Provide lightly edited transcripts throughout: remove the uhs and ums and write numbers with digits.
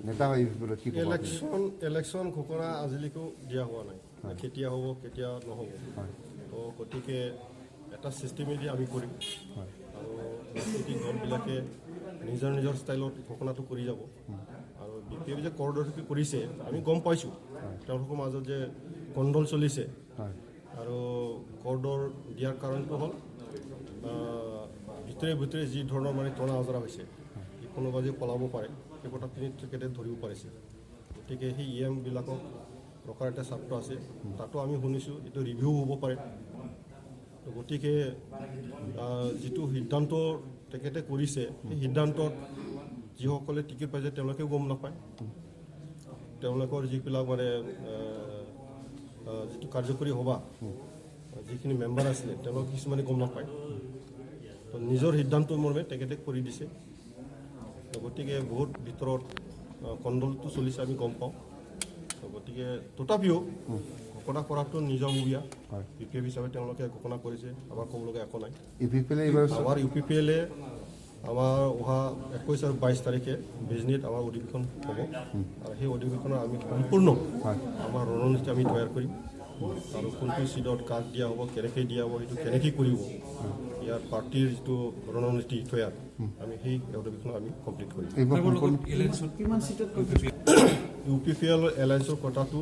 নেতা হৈ কি ইলেকশ্যন ঘোষণা আজিলৈকেও দিয়া হোৱা নাই, কেতিয়া হ'ব কেতিয়া নহ'ব। তো গতিকে এটা ছিষ্টেমেদি আমি কৰিম আৰু ৰাজনৈতিক দলবিলাকে নিজৰ নিজৰ ষ্টাইলত ঘোষণাটো কৰি যাব। আৰু বি পি এফ যে কৰদৰ্শী কৰিছে আমি গম পাইছোঁ, তেওঁলোকৰ মাজত যে কণ্ডল চলিছে আৰু কৰদৰ দিয়াৰ কাৰণটো হ'ল ভিতৰে ভিতৰে যি ধৰণৰ মানে টনা আজৰা হৈছে, কোনোবা যে পলাব পাৰে সেই কথাখিনি তেখেতে ধৰিব পাৰিছে। গতিকে সেই EM-বিলাকক ৰখাৰ এটা ছাত্ৰ আছে, তাতো আমি শুনিছোঁ এইটো ৰিভিউ হ'ব পাৰে। গতিকে যিটো সিদ্ধান্ত তেখেতে কৰিছে সেই সিদ্ধান্তত যিসকলে টিকেট পাইছে তেওঁলোকেও গম নাপায়, তেওঁলোকৰ যিবিলাক মানে যিটো কাৰ্যকৰী সভা যিখিনি মেম্বাৰ আছিলে তেওঁলোক কিছুমানে গম নাপায়। তো নিজৰ সিদ্ধান্ত মৰ্মে তেখেতে কৰি দিছে। গতিকে বহুত ভিতৰত কণ্ডলটো চলিছে আমি গম পাওঁ। গতিকে তথাপিও ঘোষণা কৰাটো নিজাববীয়া, UPF হিচাপে তেওঁলোকে ঘোষণা কৰিছে, আমাৰ ক'বলগীয়া একো নাই। আমাৰ UPPL আমাৰ অহা 21 আৰু 22 তাৰিখে বিজনীত আমাৰ অধিৱেশন হ'ব আৰু সেই অধিৱেশনত আমি সম্পূৰ্ণ আমাৰ ৰণনীতি আমি তৈয়াৰ কৰিম আৰু কোনটো ছিটত কাক দিয়া হ'ব, কেনেকৈ দিয়া হ'ব, সেইটো কেনেকৈ কৰিব, ইয়াৰ পাৰ্টিৰ যিটো ৰণনীতি তৈয়াৰ আমি সেই অধিৱেশনত আমি কমপ্লিট কৰিম। UPPL এলায়েন্সৰ কথাটো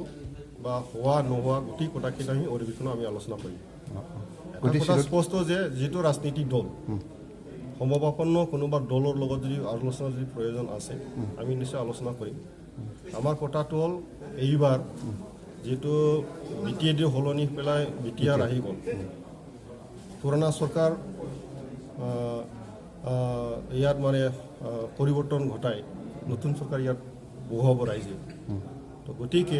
বা হোৱা নোহোৱা গোটেই কথাখিনি আমি অধিৱেশনত আমি আলোচনা কৰিম। এটা কথা স্পষ্ট যে যিটো ৰাজনীতিক দল সমবাপন্ন কোনোবা দলৰ লগত যদি আলোচনাৰ যদি প্ৰয়োজন আছে আমি নিশ্চয় আলোচনা কৰিম। আমাৰ কথাটো হ'ল এইবাৰ যিটো BTAD সলনি পেলাই BTR আহি গ'ল, পুৰণা চৰকাৰ ইয়াত মানে পৰিৱৰ্তন ঘটাই নতুন চৰকাৰ ইয়াত বহুৱাব ৰাইজে। তো গতিকে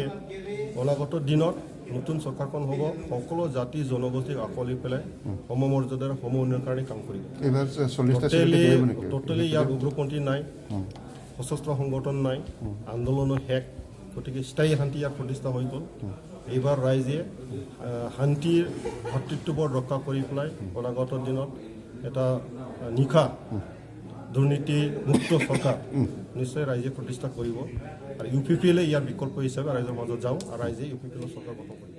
অনাগত দিনত নতুন চৰকাৰখন হ'ব সকলো জাতি জনগোষ্ঠীক আঁকোৱালি পেলাই সমমৰ্যাদাৰ সম উন্নয়নৰ কাৰণে কাম কৰিব। টোটেলি ইয়াৰ উগ্ৰপন্থী নাই, সশস্ত্ৰ সংগঠন নাই, আন্দোলনৰ শেষ। গতিকে স্থায়ী শান্তি ইয়াত প্ৰতিষ্ঠা হৈ গ'ল। এইবাৰ ৰাইজে শান্তিৰ ভাতৃত্ববোধ ৰক্ষা কৰি পেলাই অনাগত দিনত এটা নিশা দুৰ্নীতি মুক্ত চৰকাৰ নিশ্চয় ৰাইজে প্ৰতিষ্ঠা কৰিব আৰু UPPL ইয়াৰ বিকল্প হিচাপে ৰাইজৰ মাজত যাওঁ আৰু ৰাইজে UPPL চৰকাৰ গঠন কৰিব।